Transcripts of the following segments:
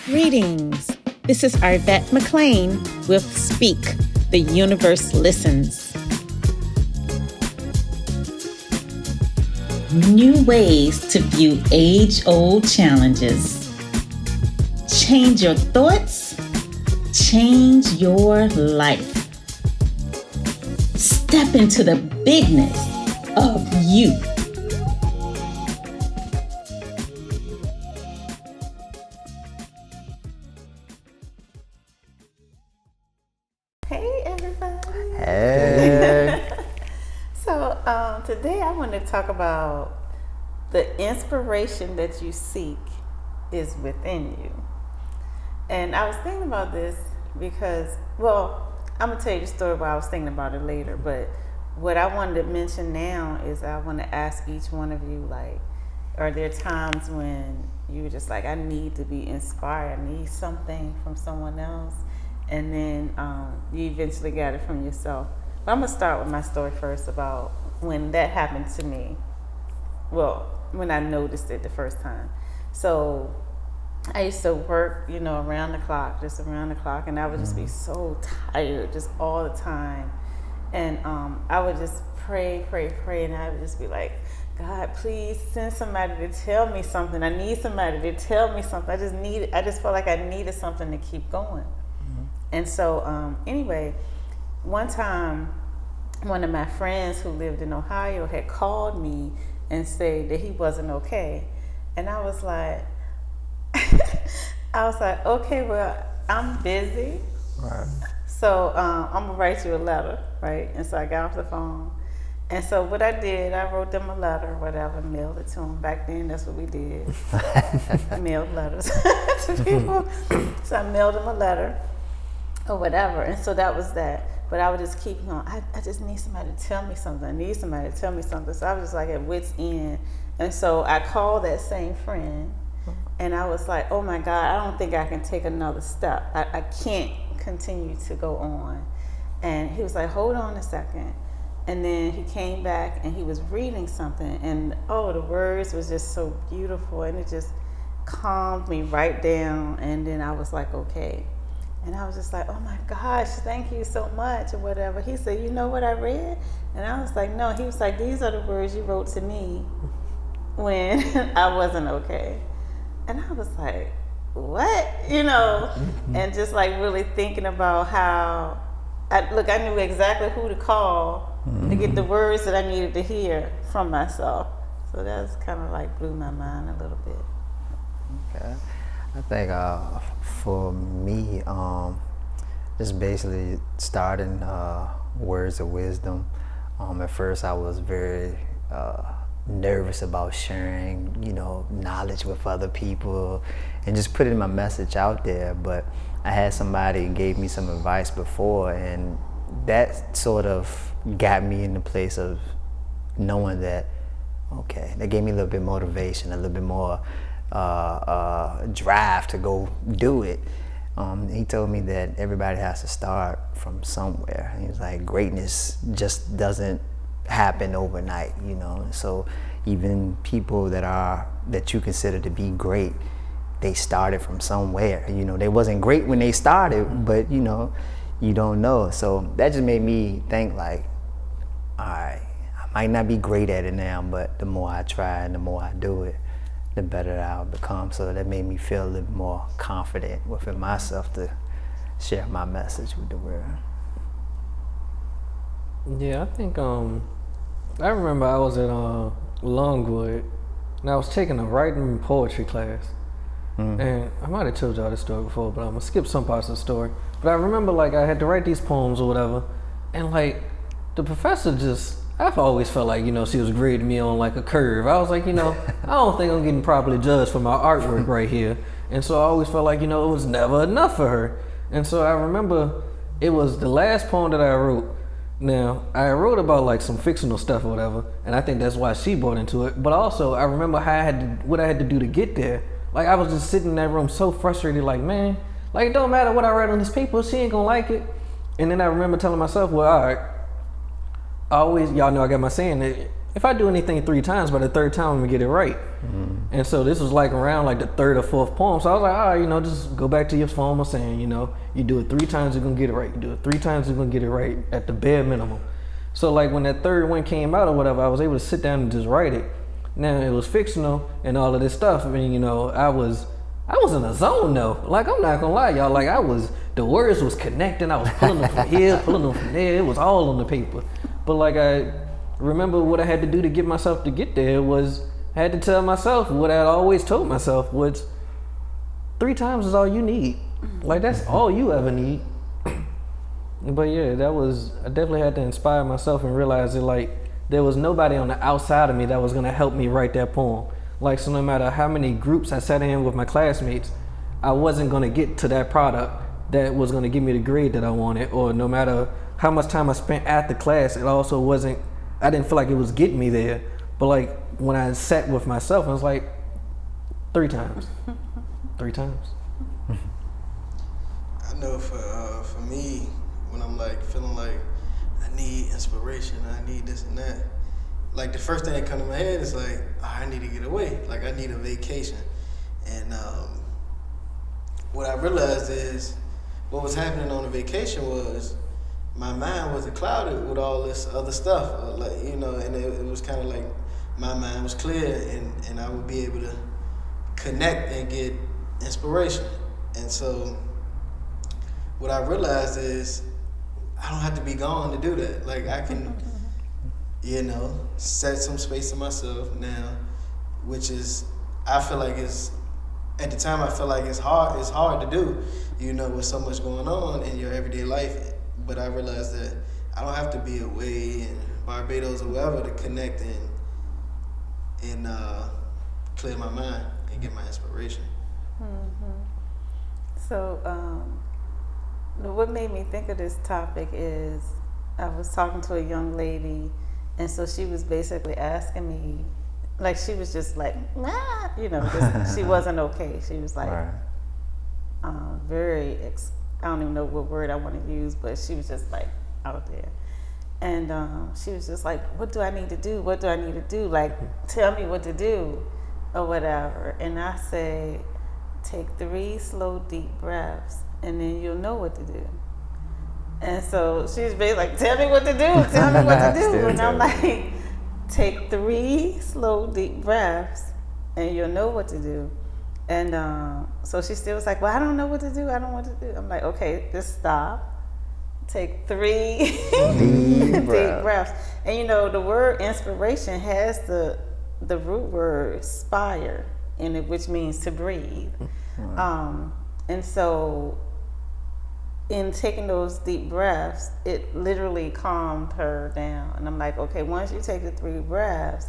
Greetings. This is Arvette McLean with Speak, The Universe Listens. New ways to view age-old challenges. Change your thoughts, change your life. Step into the bigness of you. Hey everybody. Hey. So today I want to talk about the inspiration that you seek is within you. And I was thinking about this because, well, I'm going to tell you the story why I was thinking about it later, but what I wanted to mention now is I want to ask each one of you, like, are there times when you were just like, I need to be inspired, I need something from someone else, and then you eventually got it from yourself? But I'm going to start with my story first about when that happened to me. Well, when I noticed it the first time. So I used to work, around the clock, and I would just be so tired, just all the time. And I would just pray, and I would just be like, God, please send somebody to tell me something. I need somebody to tell me something. I just felt like I needed something to keep going. Mm-hmm. And so anyway, one time, one of my friends who lived in Ohio had called me and said that he wasn't okay. And I was like, okay, well, I'm busy. Right. So I'm gonna write you a letter, right? And so I got off the phone. And so what I did, I wrote them a letter, whatever, mailed it to them. Back then, that's what we did. Mailed letters to people. So I mailed them a letter or whatever. And so that was that. But I would just keep going, I just need somebody to tell me something. I need somebody to tell me something. So I was just like at wit's end. And so I called that same friend. And I was like, oh my God, I don't think I can take another step. I can't continue to go on. And he was like, hold on a second. And then he came back and he was reading something. And the words was just so beautiful. And it just calmed me right down. And then I was like, okay. And I was just like, oh my gosh, thank you so much or whatever. He said, you know what I read? And I was like, no. He was like, these are the words you wrote to me when I wasn't okay. And I was like, what? And just like really thinking about how, I knew exactly who to call to get the words that I needed to hear from myself. So that's kind of like blew my mind a little bit. Okay. I think for me, just basically starting words of wisdom. At first I was very nervous about sharing, knowledge with other people and just putting my message out there. But I had somebody gave me some advice before, and that sort of got me in the place of knowing that, okay, that gave me a little bit of motivation, a little bit more drive to go do it. He told me that everybody has to start from somewhere. He was like, greatness just doesn't happen overnight, So even people that you consider to be great, they started from somewhere. They wasn't great when they started, but you don't know. So that just made me think like, all right, I might not be great at it now, but the more I try and the more I do it, the better I'll become. So that made me feel a little more confident within myself to share my message with the world. Yeah, I think I remember I was at Longwood and I was taking a writing and poetry class. And I might have told y'all this story before, but I'm gonna skip some parts of the story. But I remember like I had to write these poems or whatever, and like the professor I've always felt like, she was grading me on like a curve. I was like, I don't think I'm getting properly judged for my artwork right here. And so I always felt like, it was never enough for her. And so I remember it was the last poem that I wrote. Now, I wrote about like some fictional stuff or whatever, and I think that's why she bought into it. But also, I remember what I had to do to get there. Like, I was just sitting in that room so frustrated, like, man, like, it don't matter what I write on this paper, she ain't gonna like it. And then I remember telling myself, well, all right, y'all know I got my saying that if I do anything 3 times, by the 3rd time I'm gonna get it right. And so this was like around like the 3rd or 4th poem. So I was like, all right, you know, just go back to your form of saying, you know, you do it 3 times, you're gonna get it right. You do it 3 times, you're gonna get it right at the bare minimum. So like when that 3rd one came out or whatever, I was able to sit down and just write it. Now it was fictional and all of this stuff. I mean, you know, I was in a zone though. Like, I'm not gonna lie, y'all. Like, the words was connecting. I was pulling them from here, pulling them from there. It was all on the paper. But like, I remember what I had to do to get myself to get there was I had to tell myself what I always told myself was 3 times is all you need. Like, that's all you ever need. But yeah, I definitely had to inspire myself and realize that like there was nobody on the outside of me that was gonna help me write that poem. Like, so no matter how many groups I sat in with my classmates, I wasn't gonna get to that product that was gonna give me the grade that I wanted, or no matter how much time I spent after class, it also wasn't, I didn't feel like it was getting me there. But like when I sat with myself, I was like, 3 times. 3 times. I know for me, when I'm like feeling like I need inspiration, I need this and that, like the first thing that comes to my head is like, oh, I need to get away. Like, I need a vacation. And what I realized is what was happening on the vacation was my mind wasn't clouded with all this other stuff. Like, you know, and it was kind of like my mind was clear and I would be able to connect and get inspiration. And so what I realized is I don't have to be gone to do that. Like, I can, you know, set some space to myself now, which is, I feel like it's, at the time I feel like it's hard to do, you know, with so much going on in your everyday life. But I realized that I don't have to be away in Barbados or wherever to connect and clear my mind and get my inspiration. So, what made me think of this topic is I was talking to a young lady, and so she was basically asking me, like, she was just like, nah, you know, just, she wasn't okay. She was like, very, I don't even know what word I want to use, but she was just like out there. And she was just like, what do I need to do? What do I need to do? Like, tell me what to do or whatever. And I say, take 3 slow, deep breaths, and then you'll know what to do. And so she's basically like, tell me what to do, tell me what to do. And I'm like, take 3 slow, deep breaths, and you'll know what to do. And so she still was like, well, I don't know what to do, I don't know what to do. I'm like, okay, just stop. Take 3 deep breaths. And you know, the word inspiration has the root word spire in it, which means to breathe. And so in taking those deep breaths, it literally calmed her down. And I'm like, okay, once you take the 3 breaths,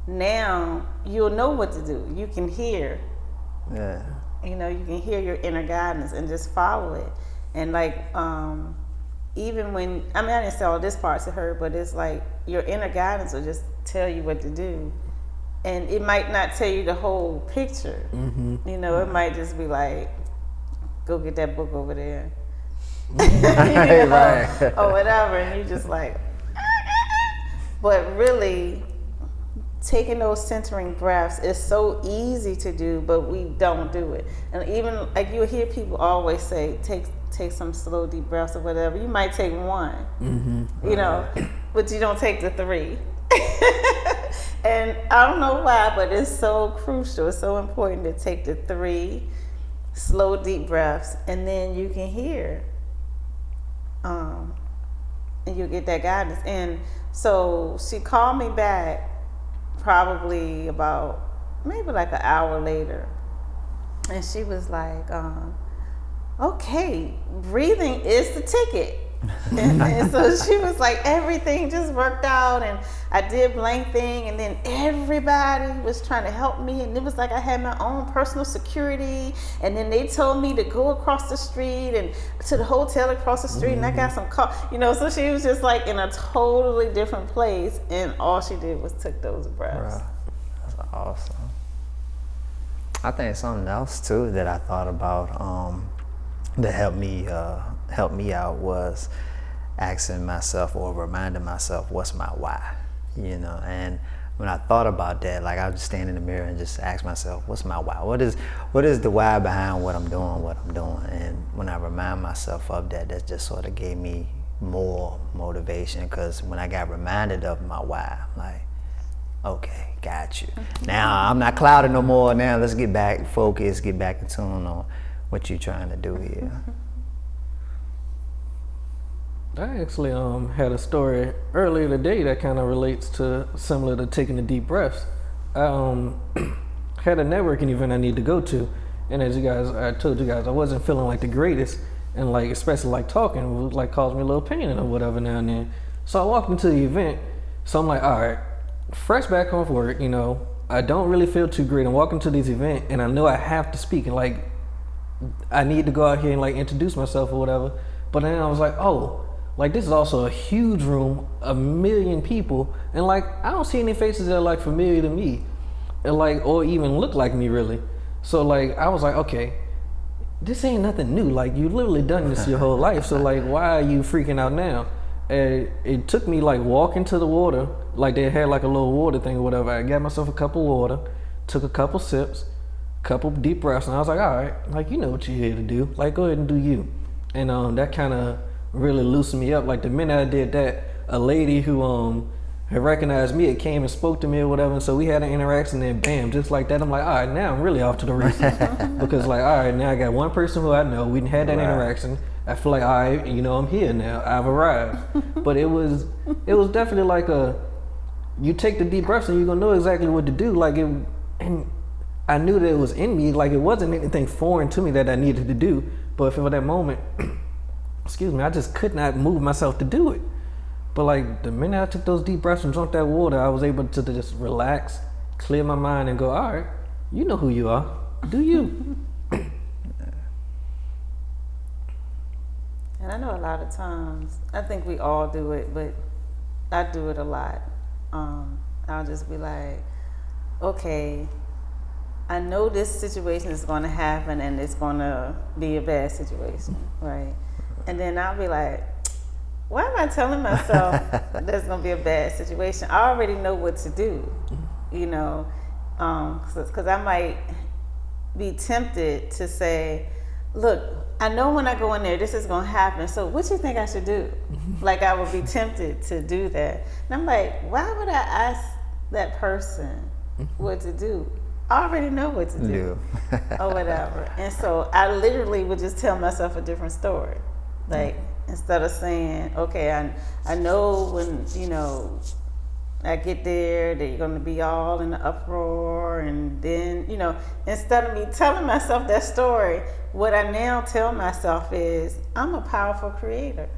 now you'll know what to do. You can hear. Yeah. You know, you can hear your inner guidance and just follow it. And like, even when, I mean, I didn't say all this part to her, but it's like your inner guidance will just tell you what to do. And it might not tell you the whole picture. You know, it might just be like, go get that book over there. You know, Right. or whatever. And you just like, but really, taking those centering breaths is so easy to do, but we don't do it. And even like you'll hear people always say, take some slow deep breaths or whatever. You might take 1, you know, but you don't take the 3. And I don't know why, but it's so crucial. It's so important to take the 3 slow deep breaths, and then you can hear, and you get that guidance. And so she called me back probably about maybe like an hour later, and she was like, okay, breathing is the ticket. and so she was like, everything just worked out, and I did blank thing, and then everybody was trying to help me, and it was like I had my own personal security, and then they told me to go across the street and to the hotel across the street, and I got some car, you know. So she was just like in a totally different place, and all she did was took those breaths. Bruh, that's awesome. I think something else too that I thought about that helped me out was asking myself or reminding myself, what's my why? you know. And when I thought about that, like I would just stand in the mirror and just ask myself, what's my why? What is the why behind what I'm doing? And when I remind myself of that, that just sort of gave me more motivation, because when I got reminded of my why, I'm like, okay, got you. Now I'm not clouded no more. Now let's get back focused, get back in tune on what you're trying to do here. I actually had a story earlier today that kind of relates to similar to taking the deep breaths. I had a networking event I need to go to, and as I told you guys, I wasn't feeling like the greatest, and like especially like talking would like cause me a little pain or whatever now and then. So I walked into the event, so I'm like, all right, fresh back off work, you know, I don't really feel too great. I'm walking to this event, and I know I have to speak, and like I need to go out here and like introduce myself or whatever. But then I was like, oh, like this is also a huge room, 1 million people, and like I don't see any faces that are like familiar to me, and like or even look like me really. So like I was like, okay, this ain't nothing new. Like you literally done this your whole life. So like why are you freaking out now? And it took me like walking to the water, like they had like a little water thing or whatever. I got myself a cup of water, took a couple sips, couple deep breaths, and I was like, all right, like you know what you're here to do. Like go ahead and do you. And that kind of really loosened me up. Like the minute I did that, a lady who had recognized me, it came and spoke to me or whatever, and so we had an interaction, and bam, just like that, I'm like, all right, now I'm really off to the races. Because like, all right, now I got one person who I know, we had that interaction, I feel like, all right, you know, I'm here now, I've arrived. But it was definitely like you take the deep breaths and you're gonna know exactly what to do. Like and I knew that it was in me, like it wasn't anything foreign to me that I needed to do, but for that moment, excuse me, I just could not move myself to do it. But like the minute I took those deep breaths and drank that water, I was able to just relax, clear my mind, and go, all right, you know who you are, do you. And I know a lot of times, I think we all do it, but I do it a lot. I'll just be like, okay, I know this situation is going to happen and it's going to be a bad situation, right? And then I'll be like, why am I telling myself there's going to be a bad situation? I already know what to do, you know, because I might be tempted to say, look, I know when I go in there, this is going to happen. So what do you think I should do? Like I would be tempted to do that. And I'm like, why would I ask that person what to do? I already know what to do or whatever. And so I literally would just tell myself a different story. Like instead of saying, okay, I know when, you know, I get there that you're going to be all in the uproar, and then, you know, instead of me telling myself that story, what I now tell myself is I'm a powerful creator.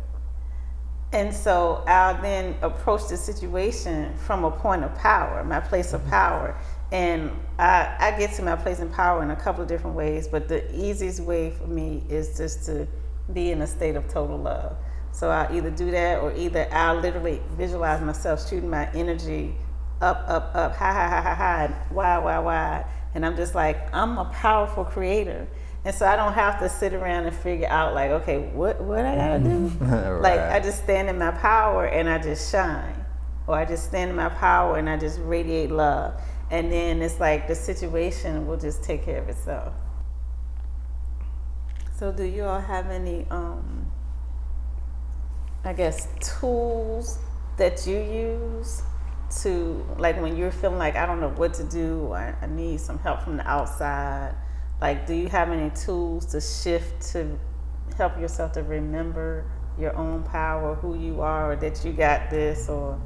And so I'll then approach the situation from a point of power, my place of power. And I get to my place of power in a couple of different ways, but the easiest way for me is just to be in a state of total love. So I'll either do that, or either I'll literally visualize myself shooting my energy up, high, wide. And I'm just like, I'm a powerful creator. And so I don't have to sit around and figure out like, okay, what I gotta do? Right. Like I just stand in my power and I just shine. Or I just stand in my power and I just radiate love. And then it's like the situation will just take care of itself. So do you all have any, I guess, tools that you use to, like when you're feeling like, I don't know what to do, or I need some help from the outside, like do you have any tools to shift to help yourself to remember your own power, who you are, or that you got this, or?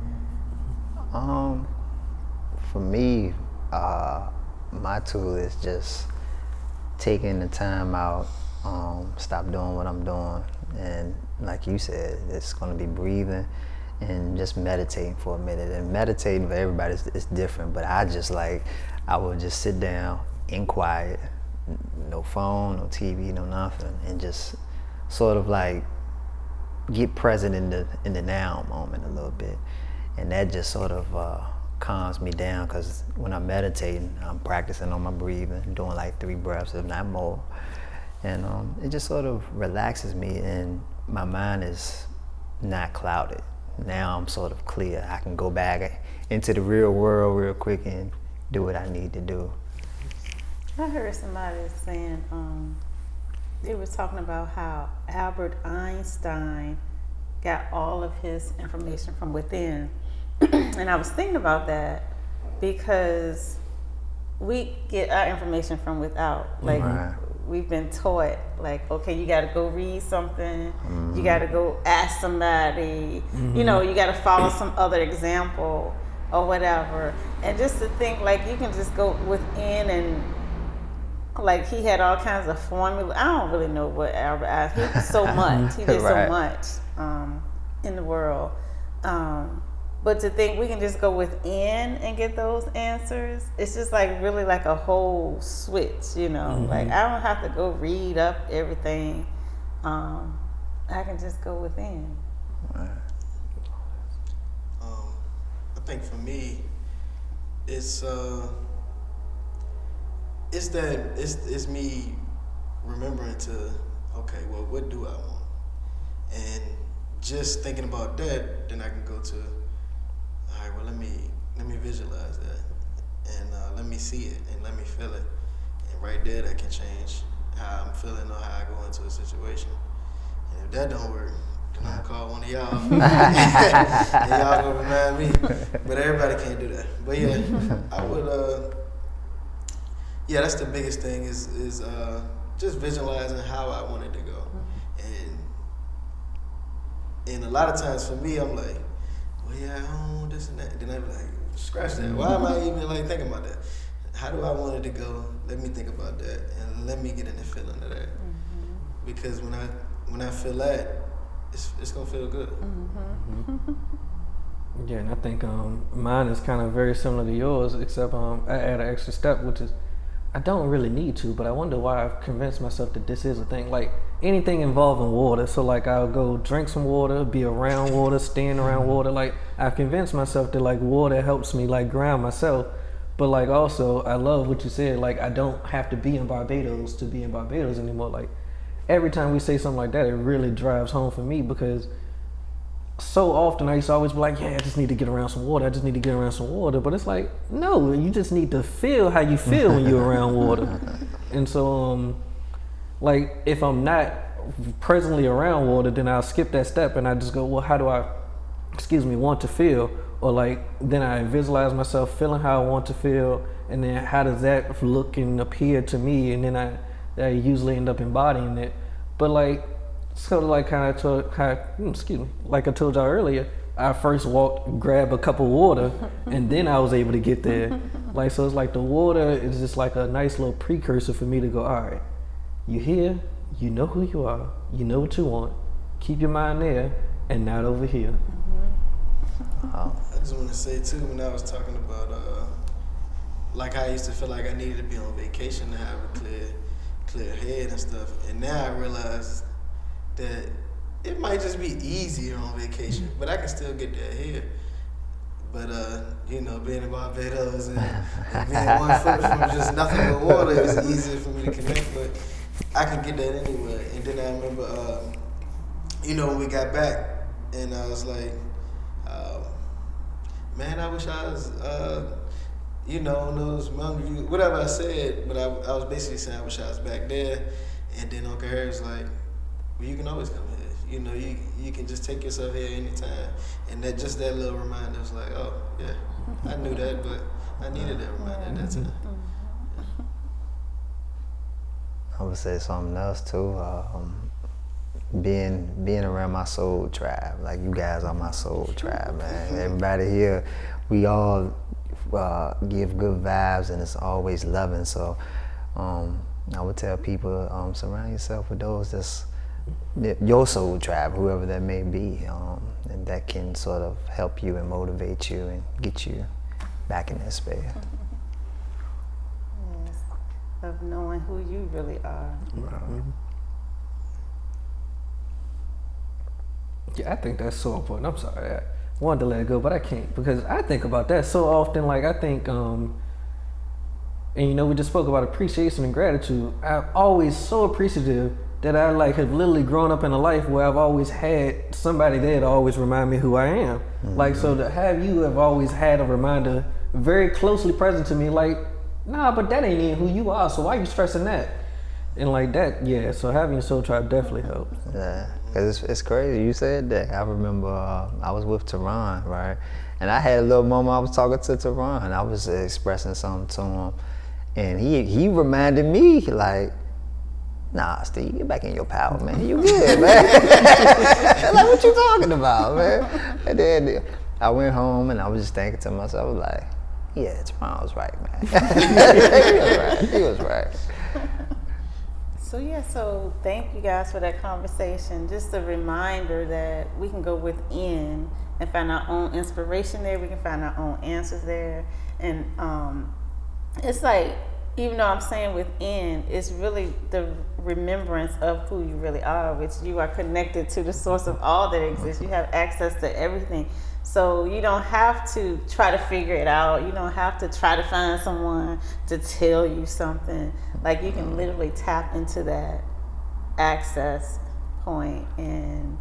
For me, my tool is just taking the time out, stop doing what I'm doing, and like you said, it's going to be breathing and just meditating for a minute. And meditating for everybody is different, but I will just sit down in quiet, no phone, no TV, no nothing, and just sort of like get present in the now moment a little bit. And that just sort of calms me down, because when I'm meditating, I'm practicing on my breathing, doing like 3 breaths, if not more. And it just sort of relaxes me, and my mind is not clouded. now I'm sort of clear. I can go back into the real world real quick and do what I need to do. I heard somebody saying, they were talking about how Albert Einstein got all of his information from within. And I was thinking about that because we get our information from without. Like, we've been taught, like, okay, you got to go read something, you got to go ask somebody, you know, you got to follow some other example or whatever. And just to think, like, you can just go within and, like, he had all kinds of formula. I don't really know what Albert Einstein, he did so much. He did so much in the world. But to think we can just go within and get those answers, it's just like really like a whole switch, you know. Like, I don't have to go read up everything. I can just go within. I think for me, it's me remembering to, okay, well, what do I want? And just thinking about that, then I can go to, all right, well, let me visualize that, and let me see it, and let me feel it, and right there, that can change how I'm feeling or how I go into a situation. And if that don't work, then I'm gonna call one of y'all, and y'all gonna remind me. But everybody can't do that. But yeah, I would. Yeah, that's the biggest thing is just visualizing how I want it to go, and a lot of times for me, I'm like, well, yeah, I don't want this and that. Then I'm like, scratch that. Why am I even like thinking about that? How do I want it to go? Let me think about that, and let me get in the feeling of that. Because when I feel that, it's gonna feel good. Yeah, and I think mine is kind of very similar to yours, except I add an extra step, which is I don't really need to, but I wonder why I've convinced myself that this is a thing. Like anything involving water, so like I'll go drink some water, be around water, stand around water. Like I've convinced myself that like water helps me like ground myself. But like also, I love what you said. Like I don't have to be in Barbados to be in Barbados anymore. Like every time we say something like that, it really drives home for me because so often I used to always be like, yeah, I just need to get around some water. I just need to get around some water. But it's like, no, you just need to feel how you feel when you're around water. And so, like, if I'm not presently around water, then I'll skip that step and I just go, well, how do I, want to feel? Or like, then I visualize myself feeling how I want to feel. And then how does that look and appear to me? And then I usually end up embodying it. But like, sort of like like I told y'all earlier, I first walked, grabbed a cup of water, and then I was able to get there. Like, so it's like the water is just like a nice little precursor for me to go, all right, you here, you know who you are, you know what you want, keep your mind there and not over here. I just want to say too, when I was talking about like how I used to feel like I needed to be on vacation to have a clear head and stuff, and now I realize that it might just be easier on vacation, but I can still get there here. But being in Barbados and being 1 foot from just nothing but water is easier for me to connect. But I can get that anyway. And then I remember, when we got back, and I was like, man, I wish I was, on those mountain views, whatever I said. But I was basically saying I wish I was back there. And then Uncle Harry was like, well, you can always come here. You can just take yourself here anytime. And that little reminder was like, oh, yeah, I knew that, but I needed that reminder at that time. I would say something else too. Being around my soul tribe. Like you guys are my soul tribe, man. Everybody here, we all give good vibes and it's always loving. So I would tell people, surround yourself with those that's your soul tribe, whoever that may be, and that can sort of help you and motivate you and get you back in that space. Yes, of knowing who you really are. Yeah, I think that's so important. I'm sorry, I wanted to let it go, but I can't because I think about that so often. Like I think, and we just spoke about appreciation and gratitude. I'm always so appreciative that I like have literally grown up in a life where I've always had somebody there to always remind me who I am. Like, so to have you have always had a reminder very closely present to me, like, nah, but that ain't even who you are, so why you stressing that? And like that, yeah, so having a Soul Tribe definitely helps. Yeah, because it's crazy. You said that. I remember I was with Teron, right? And I had a little moment I was talking to Teron. I was expressing something to him. And he reminded me, like, nah, Steve, get back in your power, man. You good, man. Like, what you talking about, man? And then I went home and I was just thinking to myself, like, yeah, Teron was right, man. He was right. So yeah, so thank you guys for that conversation. Just a reminder that we can go within and find our own inspiration there. We can find our own answers there. And it's like, even though I'm saying within, it's really the remembrance of who you really are, which you are connected to the source of all that exists. You have access to everything. So you don't have to try to figure it out. You don't have to try to find someone to tell you something. Like, you can literally tap into that access point, and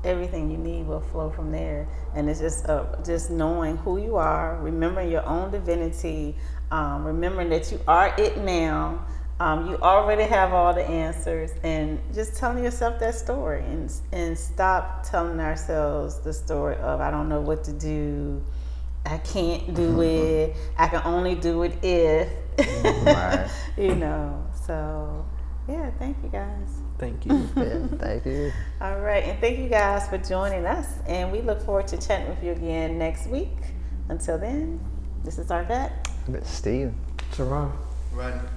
everything you need will flow from there. And it's just knowing who you are, remembering your own divinity, remembering that you are it now. You already have all the answers, and just telling yourself that story, and stop telling ourselves the story of, I don't know what to do, I can't do it, I can only do it if, Right. you know. So yeah, thank you guys. Thank you. Yeah, thank you. All right, and thank you guys for joining us, and we look forward to chatting with you again next week. Until then, this is Arvette. Steve. Teron. Rodney.